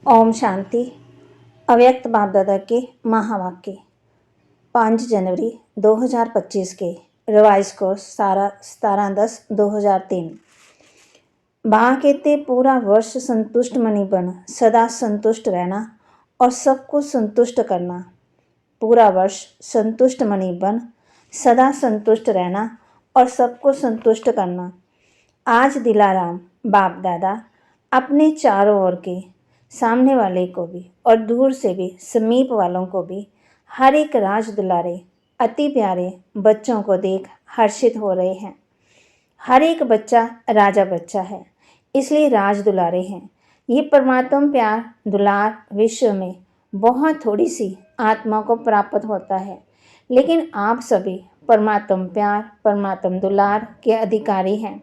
ओम शांति। अव्यक्त बाप दादा के महावाक्य 5 जनवरी 2025 के रिवाइज कोर्स 17/10/2003। बाबा कहते पूरा वर्ष संतुष्ट मनी बन सदा संतुष्ट रहना और सबको संतुष्ट करना। पूरा वर्ष संतुष्ट मनी बन सदा संतुष्ट रहना और सबको संतुष्ट करना। आज दिलाराम बाप दादा अपने चारों ओर के सामने वाले को भी और दूर से भी समीप वालों को भी हर एक राज दुलारे अति प्यारे बच्चों को देख हर्षित हो रहे हैं। हर एक बच्चा राजा बच्चा है, इसलिए राज दुलारे हैं। ये परमात्मा प्यार दुलार विश्व में बहुत थोड़ी सी आत्मा को प्राप्त होता है, लेकिन आप सभी परमात्मा प्यार परमात्मा दुलार के अधिकारी हैं।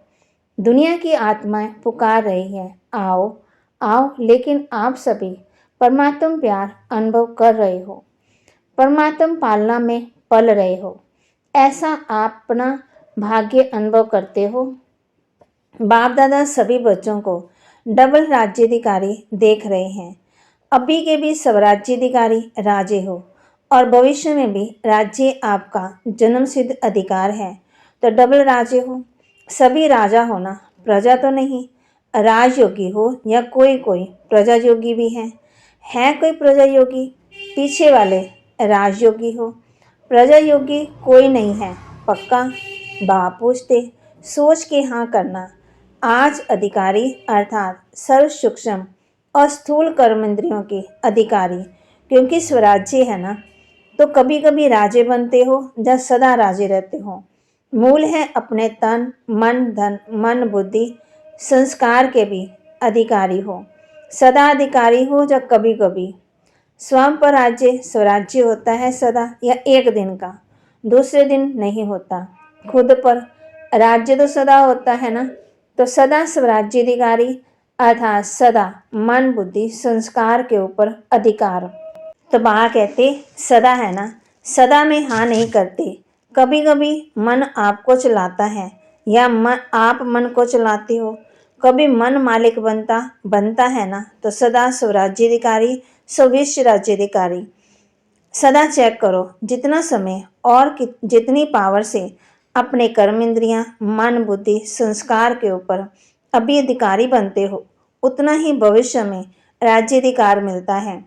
दुनिया की आत्माएं पुकार रही है, आओ आओ, लेकिन आप सभी परमात्मा प्यार अनुभव कर रहे हो, परमात्मा पालना में पल रहे हो। ऐसा आप अपना भाग्य अनुभव करते हो। बाप दादा सभी बच्चों को डबल राज्याधिकारी देख रहे हैं। अभी के भी स्वराज्याधिकारी राजे हो और भविष्य में भी राज्य आपका जन्म सिद्ध अधिकार है, तो डबल राजे हो। सभी राजा होना, प्रजा तो नहीं। राजयोगी हो या कोई प्रजा योगी भी है कोई प्रजा योगी, पीछे वाले राजयोगी हो। प्रजा योगी कोई नहीं है पक्का। बाप पूछते सोच के हाँ करना। आज अधिकारी अर्थात सर्व सूक्ष्म और स्थूल कर्म इंद्रियों के अधिकारी, क्योंकि स्वराज्य है ना, तो कभी कभी राजे बनते हो या सदा राजे रहते हो। मूल है अपने तन मन धन मन बुद्धि संस्कार के भी अधिकारी हो। सदा अधिकारी हो या कभी कभी स्वयं पर राज्य स्वराज्य होता है सदा या एक दिन का, दूसरे दिन नहीं होता। खुद पर राज्य तो सदा होता है ना, तो सदा स्वराज्य अधिकारी अर्थात सदा मन बुद्धि संस्कार के ऊपर अधिकार। तो बाबा कहते सदा है ना, सदा में हाँ नहीं करते। कभी कभी मन आपको चलाता है या आप मन को चलाते हो। कभी मन मालिक बनता है ना, तो सदा स्वराज्याधिकारी स्विश राज्याधिकारी। सदा चेक करो जितना समय और जितनी पावर से अपने कर्म इंद्रियां मन बुद्धि संस्कार के ऊपर अभी अधिकारी बनते हो, उतना ही भविष्य में राज्याधिकार मिलता है।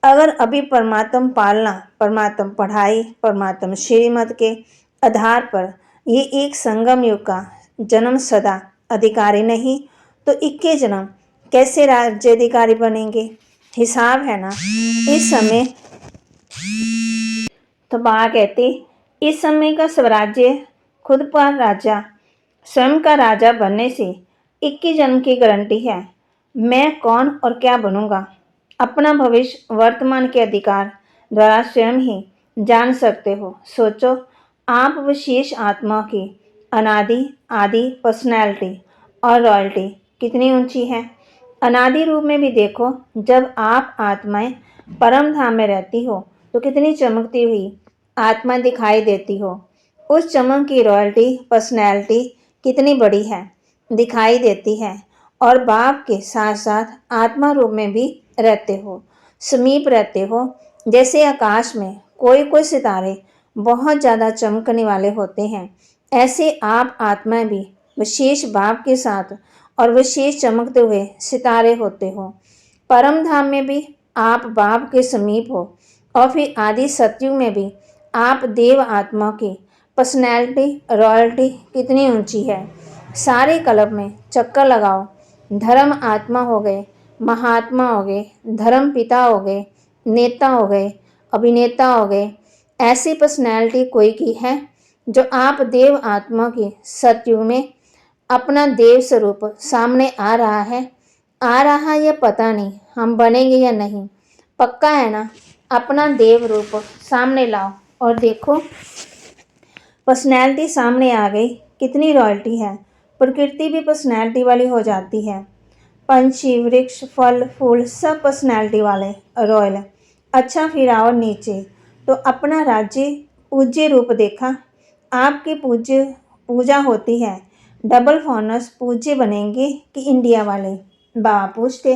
अगर अभी परमात्मा पालना परमात्मा पढ़ाई परमात्मा श्रीमत के आधार पर ये एक संगम युग का जन्म सदा अधिकारी नहीं, तो 21 जन्म कैसे राज्याधिकारी बनेंगे? हिसाब है ना। इस समय तो बाबा कहते इस समय का स्वराज्य खुद पर राजा स्वयं का राजा बनने से 21 जन्म की गारंटी है। मैं कौन और क्या बनूंगा, अपना भविष्य वर्तमान के अधिकार द्वारा स्वयं ही जान सकते हो। सोचो, आप विशेष आत्मा की अनादि आदि पर्सनैलिटी और रॉयल्टी कितनी ऊंची है। अनादि रूप में भी देखो, जब आप आत्माएं परम धाम में रहती हो तो कितनी चमकती हुई आत्मा दिखाई देती हो। उस चमक की रॉयल्टी पर्सनैलिटी कितनी बड़ी है, दिखाई देती है। और बाप के साथ साथ आत्मा रूप में भी रहते हो, समीप रहते हो। जैसे आकाश में कोई सितारे बहुत ज़्यादा चमकने वाले होते हैं, ऐसे आप आत्माएं भी विशेष बाप के साथ और विशेष चमकते हुए सितारे होते हो। परम धाम में भी आप बाप के समीप हो, और फिर आदि सतयुग में भी आप देव आत्मा की पर्सनैलिटी रॉयल्टी कितनी ऊंची है। सारे कल्प में चक्कर लगाओ, धर्म आत्मा हो गए, महात्मा हो गए, धर्म पिता हो गए, नेता हो गए, अभिनेता हो गए। ऐसी पर्सनैलिटी कोई की है जो आप देव आत्मा की सतयुग में अपना देव स्वरूप सामने आ रहा या पता नहीं हम बनेंगे या नहीं। पक्का है ना, अपना देव रूप सामने लाओ और देखो पर्सनैलिटी सामने आ गई, कितनी रॉयल्टी है। प्रकृति भी पर्सनैलिटी वाली हो जाती है। पंछी वृक्ष फल फूल सब पर्सनैलिटी वाले रॉयल। अच्छा, फिर आओ नीचे, तो अपना राज्य पूज्य रूप देखा। आपकी पूजा होती है। डबल फॉर्नस पूज्य बनेंगे कि इंडिया वाले? बाबा पूछते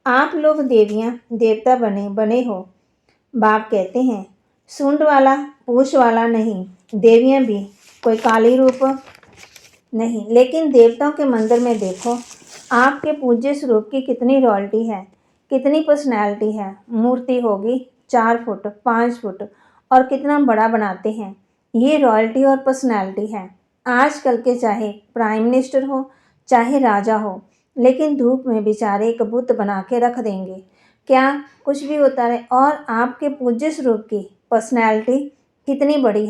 आप लोग देवियाँ देवता बने बने हो। बाप कहते हैं, सूंड वाला पूंछ वाला नहीं, देवियाँ भी कोई काली रूप नहीं, लेकिन देवताओं के मंदिर में देखो, आपके पूज्य स्वरूप की कितनी रॉयल्टी है, कितनी पर्सनैलिटी है। मूर्ति होगी 4 फुट 5 फुट और कितना बड़ा बनाते हैं। ये रॉयल्टी और पर्सनैलिटी है। आजकल के चाहे प्राइम मिनिस्टर हो चाहे राजा हो, लेकिन धूप में बेचारे एक बुत बना के रख देंगे। क्या कुछ भी होता रहे। और आपके पूज्य स्वरूप की पर्सनैलिटी कितनी बड़ी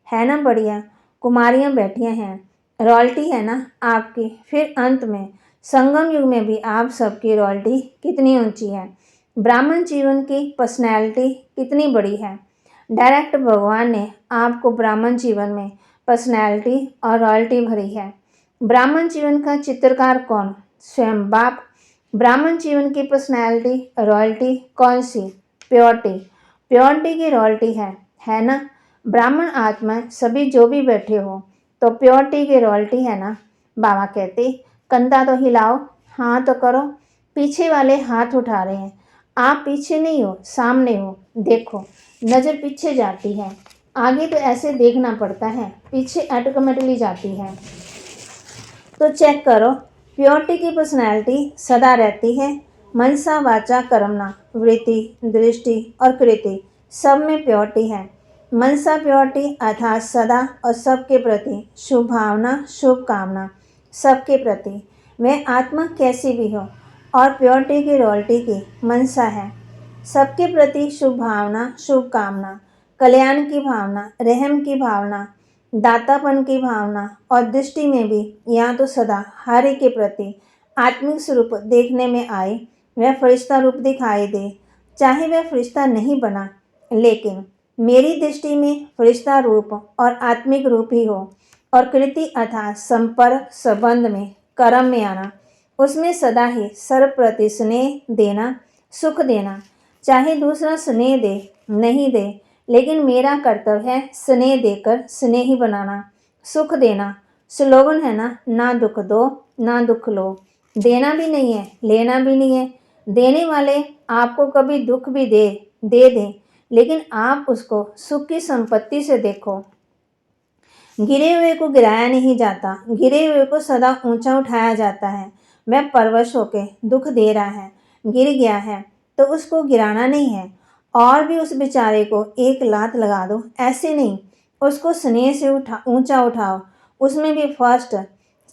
है ना बढ़िया। कुमारियाँ बैठियाँ हैं, रॉयल्टी है ना आपकी। फिर अंत में संगम युग में भी आप सबकी रॉयल्टी कितनी ऊंची है। ब्राह्मण जीवन की पर्सनैलिटी कितनी बड़ी है। डायरेक्ट भगवान ने आपको ब्राह्मण जीवन में पर्सनैलिटी और रॉयल्टी भरी है। ब्राह्मण जीवन का चित्रकार कौन? स्वयं बाप। ब्राह्मण जीवन की पर्सनैलिटी रॉयल्टी कौन सी? प्योरिटी। प्योरिटी की रॉयल्टी है ना। ब्राह्मण आत्मा सभी जो भी बैठे हो तो प्योरिटी की रॉयल्टी है ना। बाबा कहते, कंधा तो हिलाओ, हाँ तो करो। पीछे वाले हाथ उठा रहे हैं, आप पीछे नहीं हो, सामने हो। देखो, नज़र पीछे जाती है, आगे तो ऐसे देखना पड़ता है, पीछे ऑटोमेटिकली जाती है। तो चेक करो, प्योरिटी की पर्सनैलिटी सदा रहती है। मनसा वाचा कर्मणा, वृत्ति दृष्टि और कृति सब में प्योरिटी है। मनसा प्योरिटी अर्थात सदा और सबके प्रति शुभ भावना, शुभ कामना सबके प्रति, वह आत्मा कैसी भी हो। और प्योरिटी की रॉयल्टी की मनसा है, सबके प्रति शुभ भावना, शुभ कामना, कल्याण की भावना, रहम की भावना, दातापन की भावना और दृष्टि में भी या तो सदा हर एक के प्रति आत्मिक स्वरूप देखने में आए, वह फरिश्ता रूप दिखाई दे, चाहे वह फरिश्ता नहीं बना, लेकिन मेरी दृष्टि में फरिश्ता रूप और आत्मिक रूप ही हो। और कृति अर्थात संपर्क संबंध में, कर्म में आना, उसमें सदा ही सर्व प्रति स्नेह देना, सुख देना, चाहे दूसरा स्नेह दे नहीं दे, लेकिन मेरा कर्तव्य है स्नेह देकर स्नेह ही बनाना, सुख देना। स्लोगन है ना दुख दो ना दुख लो। देना भी नहीं है, लेना भी नहीं है। देने वाले आपको कभी दुख भी दे दें, लेकिन आप उसको सुख की संपत्ति से देखो। गिरे हुए को गिराया नहीं जाता, गिरे हुए को सदा ऊंचा उठाया जाता है। वह परवश होके दुख दे रहा है, गिर गया है, तो उसको गिराना नहीं है और भी उस बेचारे को एक लात लगा दो, ऐसे नहीं। उसको स्नेह से ऊंचा उठाओ। उसमें भी फर्स्ट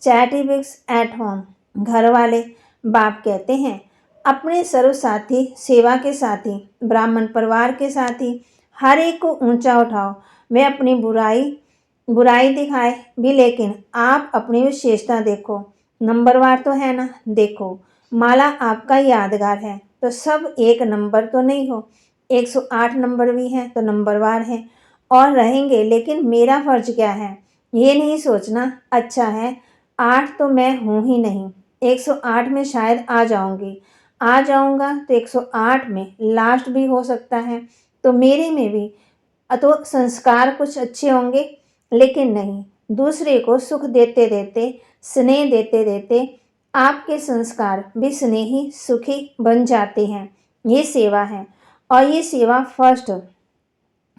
चैरिटी एट होम, घर वाले। बाप कहते हैं, अपने सर्व साथी, सेवा के साथी, ब्राह्मण परिवार के साथी, हर एक को ऊंचा उठाओ। वे अपनी बुराई दिखाए भी, लेकिन आप अपनी विशेषता देखो। नंबरवार तो है ना, देखो माला आपका यादगार है, तो सब एक नंबर तो नहीं हो। 108 नंबर भी हैं तो नंबरवार हैं और रहेंगे, लेकिन मेरा फर्ज क्या है, ये नहीं सोचना अच्छा है 8 तो मैं हूँ ही नहीं, 108 में शायद आ जाऊँगा तो 108 में लास्ट भी हो सकता है, तो मेरे में भी तो संस्कार कुछ अच्छे होंगे, लेकिन नहीं, दूसरे को सुख देते देते, स्नेह देते देते आपके संस्कार भी स्नेही सुखी बन जाते हैं। ये सेवा है, और ये सेवा फर्स्ट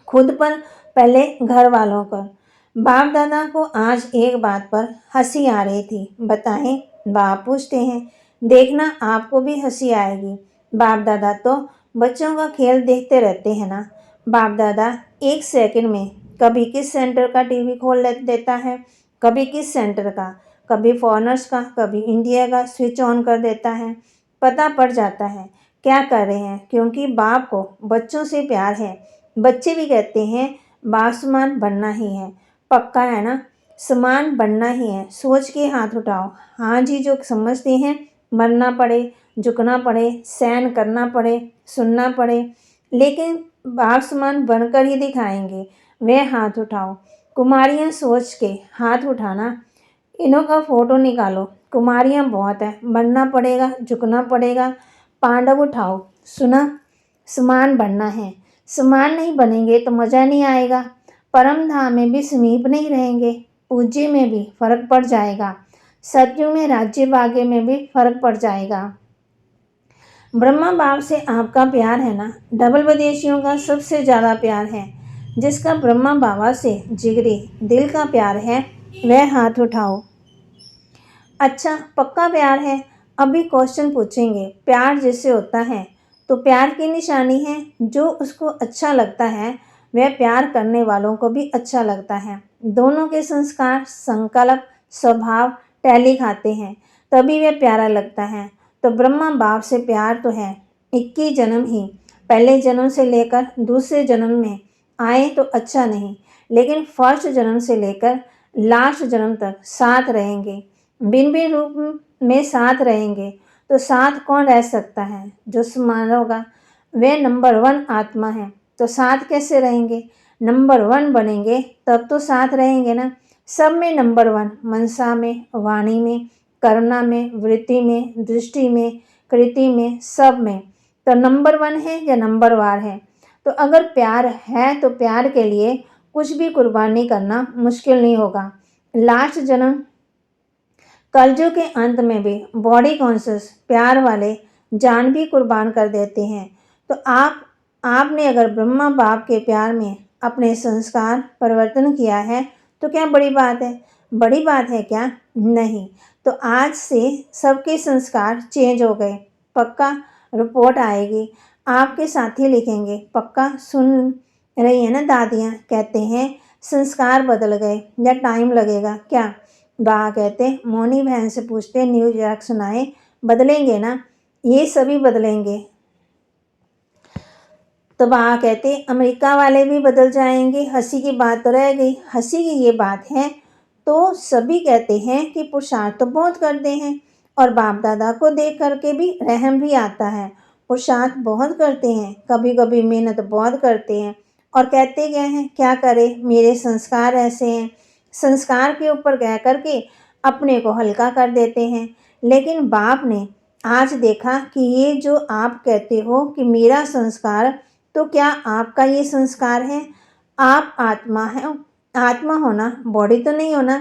खुद पर, पहले घर वालों पर। बाप दादा को आज एक बात पर हंसी आ रही थी, बताएं? बाप पूछते हैं, देखना आपको भी हंसी आएगी। बाप दादा तो बच्चों का खेल देखते रहते हैं ना। बाप दादा 1 सेकंड में कभी किस सेंटर का टीवी खोल देता है, कभी किस सेंटर का, कभी फॉरेनर्स का, कभी इंडिया का स्विच ऑन कर देता है। पता पड़ जाता है क्या कर रहे हैं, क्योंकि बाप को बच्चों से प्यार है। बच्चे भी कहते हैं बाप समान बनना ही है, पक्का है ना, समान बनना ही है। सोच के हाथ उठाओ। हाँ जी, जो समझते हैं मरना पड़े, झुकना पड़े, सहन करना पड़े, सुनना पड़े, लेकिन बाप समान बनकर ही दिखाएंगे, वह हाथ उठाओ। कुमारियाँ सोच के हाथ उठाना। इन्हों का फोटो निकालो। कुमारियाँ बहुत है, बनना पड़ेगा, झुकना पड़ेगा। पांडव उठाओ। सुना, समान बनना है। समान नहीं बनेंगे तो मज़ा नहीं आएगा। परम धाम में भी समीप नहीं रहेंगे, पूज्य में भी फर्क पड़ जाएगा, सत्युग में राज्य भाग्य में भी फर्क पड़ जाएगा। ब्रह्मा बाप से आपका प्यार है ना, डबल विदेशियों का सबसे ज़्यादा प्यार है। जिसका ब्रह्मा बाबा से जिगरी दिल का प्यार है वह हाथ उठाओ। अच्छा, पक्का प्यार है। अभी क्वेश्चन पूछेंगे, प्यार जिससे होता है तो प्यार की निशानी है, जो उसको अच्छा लगता है वह प्यार करने वालों को भी अच्छा लगता है। दोनों के संस्कार, संकल्प, स्वभाव टैली खाते हैं, तभी वह प्यारा लगता है। तो ब्रह्मा बाप से प्यार तो है, 21 जन्म ही, पहले जन्म से लेकर दूसरे जन्म में आए तो अच्छा नहीं, लेकिन फर्स्ट जन्म से लेकर लास्ट जन्म तक साथ रहेंगे, भिन्न भिन्न रूप में साथ रहेंगे। तो साथ कौन रह सकता है? जो समान होगा वह नंबर 1 आत्मा है। तो साथ कैसे रहेंगे? नंबर 1 बनेंगे तब तो साथ रहेंगे ना। सब में नंबर 1, मनसा में, वाणी में, करुणा में, वृत्ति में, दृष्टि में, कृति में, सब में। तो नंबर 1 है या नंबर वार है? तो अगर प्यार है तो प्यार के लिए कुछ भी कुर्बानी करना मुश्किल नहीं होगा। लास्ट जन्म कलयुग के अंत में भी बॉडी कॉन्शियस प्यार वाले जान भी कुर्बान कर देते हैं। तो आपने अगर ब्रह्मा बाप के प्यार में अपने संस्कार परिवर्तन किया है तो क्या बड़ी बात है? बड़ी बात है क्या? नहीं। तो आज से सबके संस्कार चेंज हो गए, पक्का रिपोर्ट आएगी, आपके साथी लिखेंगे, पक्का। सुन रही है ना दादियाँ, कहते हैं संस्कार बदल गए या टाइम लगेगा क्या? बा कहते मोनी बहन से पूछते न्यू जॉर्क सुनाए, बदलेंगे ना? ये सभी बदलेंगे। तो बा कहते अमेरिका वाले भी बदल जाएंगे। हंसी की बात तो रह गई। हंसी की ये बात है तो सभी कहते हैं कि पुरुषार्थ तो बहुत करते हैं और बाप दादा को देख करके भी रहम भी आता है। पुरुषार्थ बहुत करते हैं, कभी कभी मेहनत बहुत करते हैं और कहते क्या हैं, क्या करें मेरे संस्कार ऐसे हैं। संस्कार के ऊपर कह करके अपने को हल्का कर देते हैं। लेकिन बाप ने आज देखा कि ये जो आप कहते हो कि मेरा संस्कार, तो क्या आपका ये संस्कार है? आप आत्मा है, आत्मा होना, बॉडी तो नहीं होना।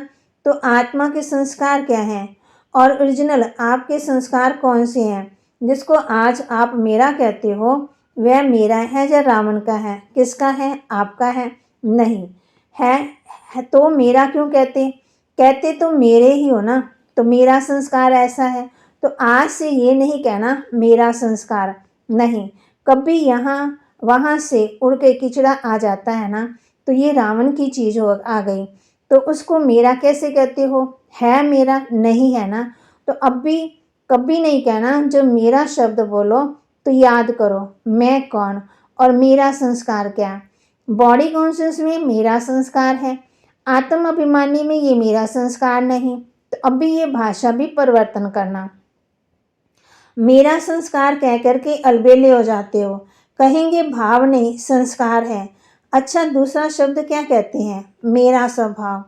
तो आत्मा के संस्कार क्या हैं और ओरिजिनल आपके संस्कार कौन से हैं? जिसको आज आप मेरा कहते हो वह मेरा है या रावण का है? किसका है? आपका है? नहीं है तो मेरा क्यों कहते? कहते तो मेरे ही हो ना। तो मेरा संस्कार ऐसा है। तो आज से ये नहीं कहना मेरा संस्कार नहीं। कभी यहाँ वहाँ से उड़ के किचड़ा आ जाता है ना, तो ये रावण की चीज़ आ गई, तो उसको मेरा कैसे कहते हो? है मेरा नहीं है ना। तो अब भी कभी नहीं कहना, जब मेरा शब्द बोलो तो याद करो मैं कौन और मेरा संस्कार क्या। बॉडी कॉन्शियस में मेरा संस्कार है, आत्म अभिमानी में ये मेरा संस्कार नहीं। तो अब भी ये भाषा भी परिवर्तन करना। मेरा संस्कार कह करके अलबेले हो जाते हो, कहेंगे भाव नहीं संस्कार है। अच्छा, दूसरा शब्द क्या कहते हैं? मेरा स्वभाव।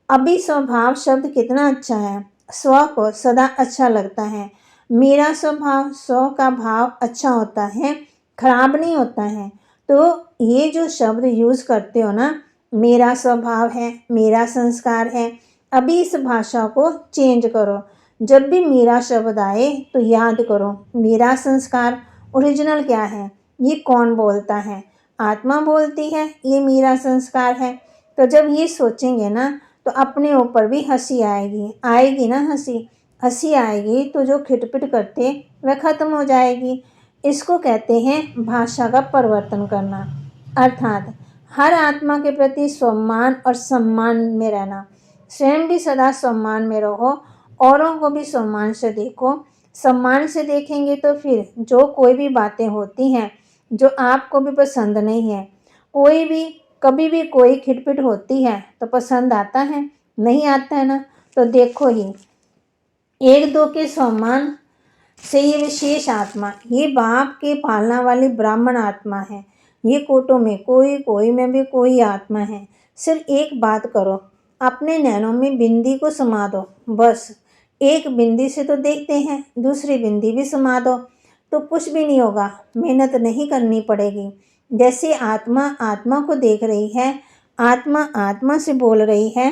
अभी स्वभाव शब्द कितना अच्छा है, स्व को सदा अच्छा लगता है। मेरा स्वभाव, स्व का भाव अच्छा होता है, खराब नहीं होता है। तो ये जो शब्द यूज़ करते हो ना, मेरा स्वभाव है, मेरा संस्कार है, अभी इस भाषा को चेंज करो। जब भी मेरा शब्द आए तो याद करो मेरा संस्कार ओरिजिनल क्या है, ये कौन बोलता है? आत्मा बोलती है ये मेरा संस्कार है। तो जब ये सोचेंगे ना तो अपने ऊपर भी हंसी आएगी ना। हंसी आएगी तो जो खिटपिट करते वह खत्म हो जाएगी। इसको कहते हैं भाषा का परिवर्तन करना। अर्थात हर आत्मा के प्रति सम्मान और सम्मान में रहना। स्वयं भी सदा सम्मान में रहो, औरों को भी सम्मान से देखो। सम्मान से देखेंगे तो फिर जो कोई भी बातें होती हैं जो आपको भी पसंद नहीं है, कोई भी कभी भी कोई खिटपिट होती है तो पसंद आता है? नहीं आता है ना। तो देखो ही एक दो के सम्मान से ये विशेष आत्मा, ये बाप के पालना वाली ब्राह्मण आत्मा है। ये कोटों में कोई, कोई में भी कोई आत्मा है। सिर्फ एक बात करो, अपने नैनों में बिंदी को समा दो। बस एक बिंदी से तो देखते हैं, दूसरी बिंदी भी समा दो तो कुछ भी नहीं होगा, मेहनत नहीं करनी पड़ेगी। जैसे आत्मा आत्मा को देख रही है, आत्मा आत्मा से बोल रही है,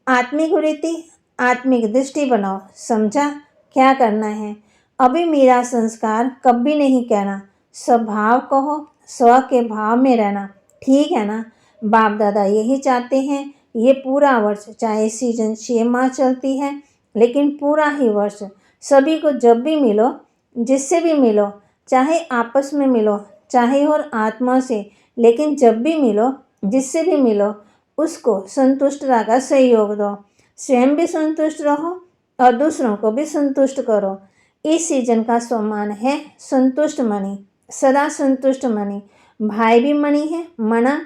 आत्मिक वृत्ति, आत्मिक दृष्टि बनाओ। समझा क्या करना है? अभी मेरा संस्कार कभी नहीं कहना, स्वभाव कहो, स्व के भाव में रहना। ठीक है ना? बाप दादा यही चाहते हैं। ये पूरा वर्ष, चाहे सीजन 6 माह चलती है, लेकिन पूरा ही वर्ष सभी को जब भी मिलो, जिससे भी मिलो, चाहे आपस में मिलो, चाहे और आत्मा से, लेकिन जब भी मिलो, जिससे भी मिलो, उसको संतुष्टता का सहयोग दो। स्वयं भी संतुष्ट रहो और दूसरों को भी संतुष्ट करो। इस सीजन का सम्मान है संतुष्ट मणि, सदा संतुष्ट मणि। भाई भी मणि है, मना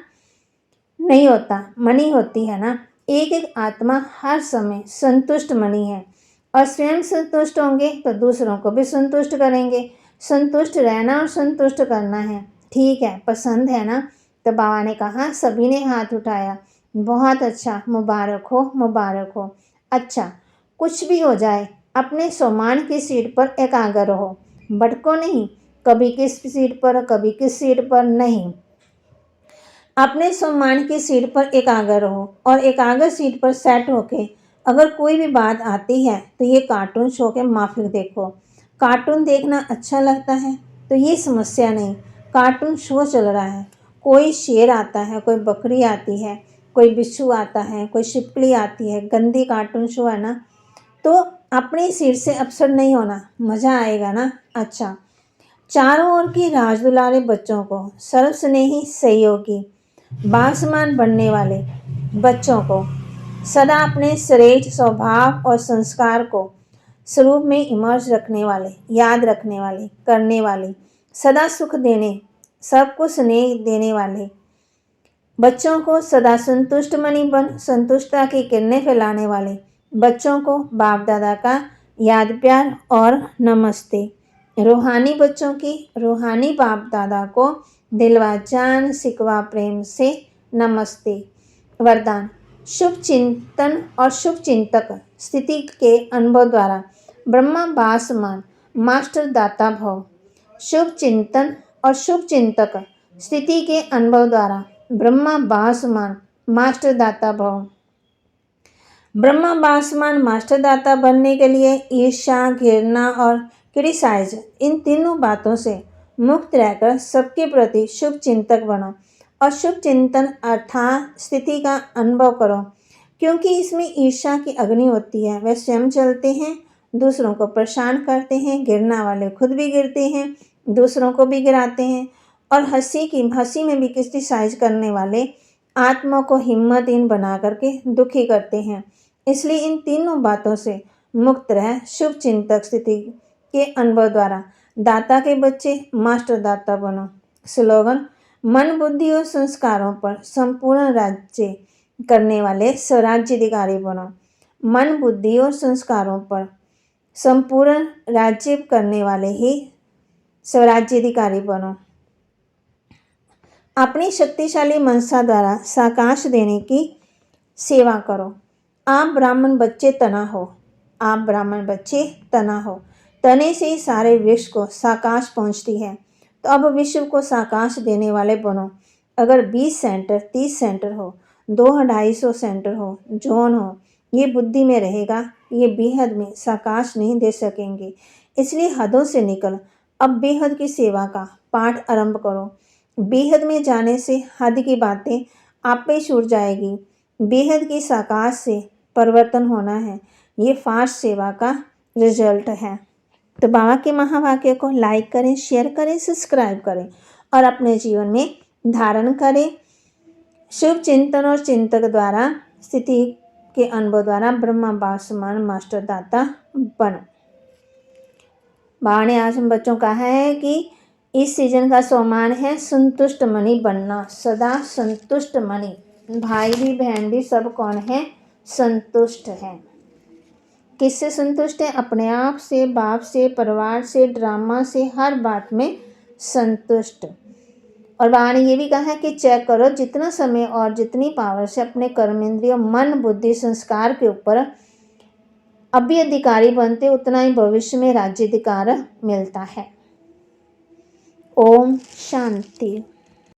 नहीं होता, मणि होती है ना। एक एक आत्मा हर समय संतुष्ट मणि है और स्वयं संतुष्ट होंगे तो दूसरों को भी संतुष्ट करेंगे। संतुष्ट रहना और संतुष्ट करना है। ठीक है, पसंद है ना? तो बाबा ने कहा, सभी ने हाथ उठाया। बहुत अच्छा, मुबारक हो, मुबारक हो। अच्छा, कुछ भी हो जाए, अपने सम्मान की सीट पर एकाग्र रहो, भटको नहीं। कभी किस सीट पर, कभी किस सीट पर नहीं। अपने सम्मान की सीट पर एकाग्र रहो और एकाग्र सीट पर सेट होके अगर कोई भी बात आती है तो ये कार्टून शो के माफिक देखो। कार्टून देखना अच्छा लगता है तो ये समस्या नहीं, कार्टून शो चल रहा है। कोई शेर आता है, कोई बकरी आती है, कोई बिच्छू आता है, कोई छिपकली आती है, गंदी कार्टून शो है ना। तो अपनी सीट से अपसेट नहीं होना, मज़ा आएगा ना। अच्छा, चारों ओर की राजदुलारे बच्चों को, सर्वस्नेही सहयोगी, बासमान बनने वाले बच्चों को, सदा अपने श्रेष्ठ स्वभाव और संस्कार को स्वरूप में इमर्ज रखने वाले, याद रखने वाले, करने वाले, सदा सुख देने, सबको स्नेह देने वाले बच्चों को, सदा संतुष्ट मणि बन संतुष्टता की किरणें फैलाने वाले बच्चों को बाप दादा का याद प्यार और नमस्ते। रूहानी बच्चों की रूहानी बाप दादा को दिलवा जान सिकवा प्रेम से नमस्ते। वरदान, शुभ चिंतन और शुभ चिंतक स्थिति के अनुभव द्वारा ब्रह्मा बासमान मास्टर दाता भव। शुभ चिंतन और शुभ चिंतक स्थिति के अनुभव द्वारा ब्रह्मा बासमान मास्टर दाता भव। ब्रह्मा बासमान मास्टर दाता बनने के लिए ईर्ष्या, घृणा और क्रिटिसाइज, इन तीनों बातों से मुक्त रहकर सबके प्रति शुभ चिंतक बनो और शुभ चिंतन अर्थात स्थिति का अनुभव करो। क्योंकि इसमें ईर्ष्या की अग्नि होती है, वे स्वयं चलते हैं, दूसरों को परेशान करते हैं, गिरना वाले खुद भी गिरते हैं, दूसरों को भी गिराते हैं, और हंसी में भी क्रिटिसाइज करने वाले आत्मा को हिम्मतहीन बना करके दुखी करते हैं। इसलिए इन तीनों बातों से मुक्त रह शुभ चिंतक स्थिति के अनुभव द्वारा दाता के बच्चे मास्टर दाता बनो। स्लोगन, मन बुद्धि और संस्कारों पर संपूर्ण राज्य करने वाले स्वराज्याधिकारी बनो। मन बुद्धि और संस्कारों पर संपूर्ण राज्य करने वाले ही स्वराज्याधिकारी बनो। अपनी शक्तिशाली मनसा द्वारा साकाश देने की सेवा करो। आप ब्राह्मण बच्चे तना हो, आप ब्राह्मण बच्चे तना हो। तने से ही सारे विश्व को साकाश पहुंचती है, तो अब विश्व को साकाश देने वाले बनो। अगर 20 सेंटर, 30 सेंटर हो, 200-250 सेंटर हो, जोन हो, ये बुद्धि में रहेगा, ये बेहद में साकाश नहीं दे सकेंगे। इसलिए हदों से निकल अब बेहद की सेवा का पाठ आरंभ करो। बेहद में जाने से हद की बातें आप पे छूट जाएगी। बेहद की साकाश से परिवर्तन होना है, ये फास्ट सेवा का रिजल्ट है। तो बाबा के महावाक्य को लाइक करें, शेयर करें, सब्सक्राइब करें और अपने जीवन में धारण करें। शुभ चिंतन और चिंतक द्वारा स्थिति के अनुभव द्वारा ब्रह्मा बासमान मास्टर दाता बनो। बाबा ने आज हम बच्चों कहा है कि इस सीजन का सम्मान है संतुष्ट मणि बनना, सदा संतुष्ट मणि। भाई भी बहन भी सब कौन है? संतुष्ट है। किससे संतुष्ट है? अपने आप से, बाप से, परिवार से, ड्रामा से, हर बात में संतुष्ट। और बाबा ने ये भी कहा है कि चेक करो जितना समय और जितनी पावर से अपने कर्म इंद्रियों, मन, बुद्धि, संस्कार के ऊपर अभी अधिकारी बनते, उतना ही भविष्य में राज्याधिकार मिलता है। ओम शांति।